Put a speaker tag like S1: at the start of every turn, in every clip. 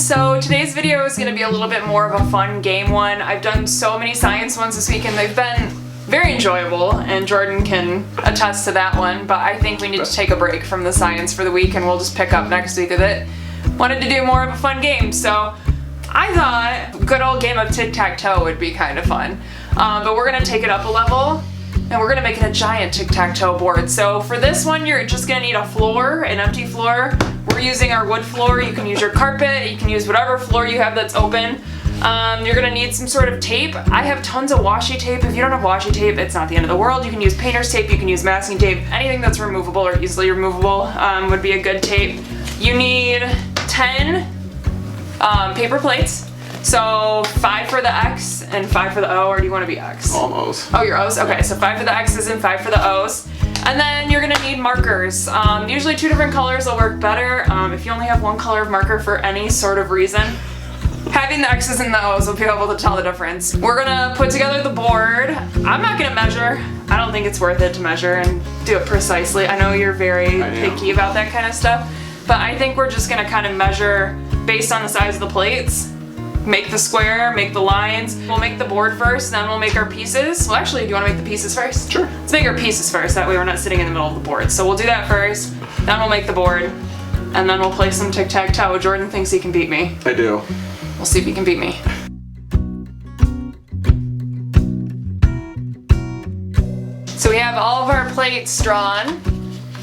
S1: So today's video is going to be a little bit more of a fun game one. I've done so many science ones this week and they've been very enjoyable, and Jordan can attest to that one, but I think we need to take a break from the science for the week and we'll just pick up next week with it. Wanted to do more of a fun game, so I thought good old game of Tic Tac would be kind of fun. But we're going to take it up a level and we're going to make it a giant Tic Tac board. So for this one, you're just going to need a floor, an empty floor. We're using our wood floor. You can use your carpet, you can use whatever floor you have that's open. You're going to need some sort of tape. I have tons of washi tape. If you don't have washi tape, it's not the end of the world. You can use painter's tape, you can use masking tape. Anything that's removable or easily removable would be a good tape. You need 10 paper plates. So 5 for the X and 5 for the O, or do you want to be X?
S2: Almost.
S1: Oh, you're O's? Okay, so 5 for the X's and 5 for the O's. And then you're gonna need markers. Usually 2 different colors will work better. If you only have one color of marker for any sort of reason, having the X's and the O's will be able to tell the difference. We're gonna put together the board. I'm not gonna measure. I don't think it's worth it to measure and do it precisely. I know you're very picky about that kind of stuff, but I think we're just gonna kind of measure based on the size of the plates. Make the square, make the lines. We'll make the board first, then we'll make our pieces. Well, actually, do you want to make the pieces first?
S2: Sure.
S1: Let's make our pieces first, that way we're not sitting in the middle of the board. So we'll do that first, then we'll make the board, and then we'll play some tic-tac-toe. Jordan thinks he can beat me.
S2: I do.
S1: We'll see if he can beat me. So we have all of our plates drawn.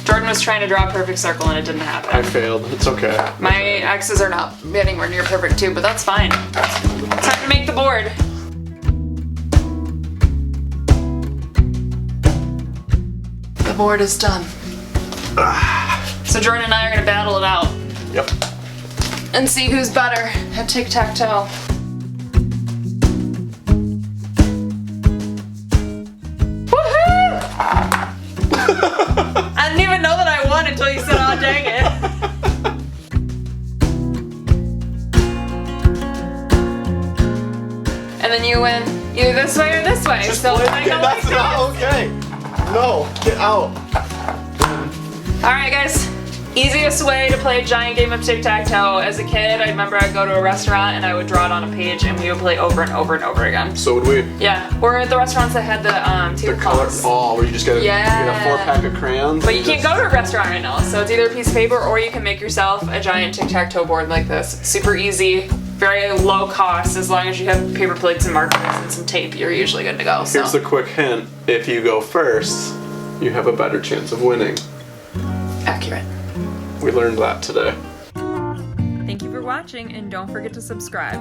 S1: Jordan was trying to draw a perfect circle and it didn't happen.
S2: I failed. It's okay.
S1: My X's are not anywhere near perfect too, but that's fine. Time to make the board. The board is done. So Jordan and I are gonna battle it out.
S2: Yep.
S1: And see who's better at tic-tac-toe. I didn't even know that I won until you said, "Oh, dang it." And then you win either this way or this way. So
S2: That's not okay. No, get out.
S1: Alright guys, easiest way to play a giant game of tic-tac-toe. As a kid, I remember I'd go to a restaurant and I would draw it on a page and we would play over and over and over again.
S2: So would we.
S1: Yeah, or at the restaurants that had the
S2: color. Oh, where you just get a 4-pack of crayons.
S1: But you can't go to a restaurant right now, so it's either a piece of paper or you can make yourself a giant tic-tac-toe board like this. Super easy, very low cost. As long as you have paper plates and markers and some tape, you're usually good to go. So.
S2: Here's the quick hint. If you go first, you have a better chance of winning.
S1: Accurate.
S2: We learned that today.
S1: Thank you for watching and don't forget to subscribe.